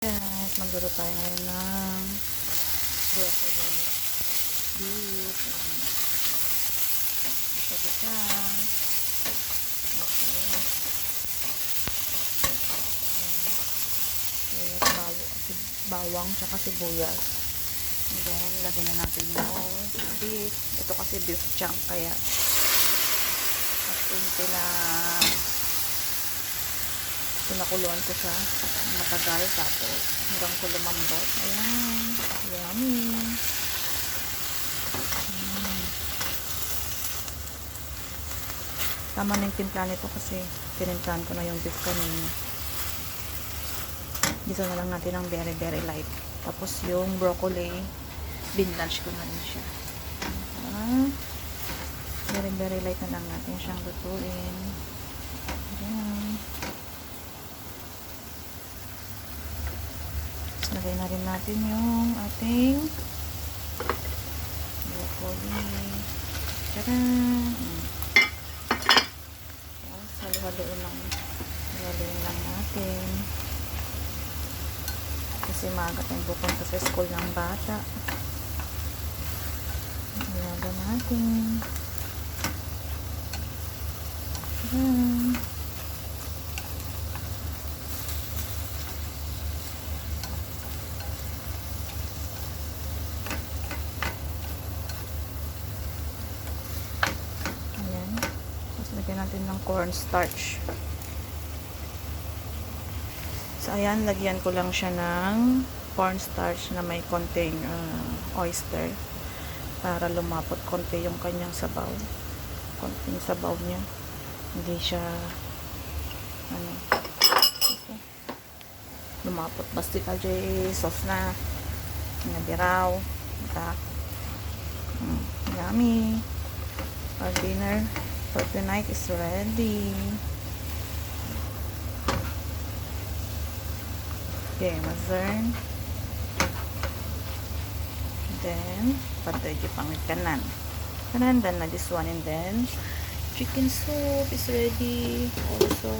Guys, maglaro tayo ngayon ng broccoli beef. Gita-gita. Okay. Bawang tsaka sibuyas. And then, lagyan na natin yung beef. Ito kasi beef chunk kaya at na pinakuluan ko siya matagal tapos hanggang ko lumambot. Ayan, yummy. Tama na yung timpla nito kasi pinimplahan ko na yung beef kanina. Gisa na lang natin ng very very light. Tapos yung broccoli binlanch ko na rin siya. Very very light na lang natin siyang lutuin. Ayan. Lagay na rin natin yung ating broccoli. Tadaan! Halo-haloin lang natin. Kasi maaga tayong pupunta sa school ng bata. Ilaga natin. Tadaan! Lagyan natin ng cornstarch. So, ayan, lagyan ko lang siya ng cornstarch na may konting oyster para lumapot konti yung kanyang sabaw. Konting sabaw niya. Hindi siya okay. Lumapot. Basta kajay sauce na nabiraw. Yummy. Our dinner for tonight is ready. Okay, mazern. Then, patay di pangikanan. And then, na this one. And then, chicken soup is ready. Also,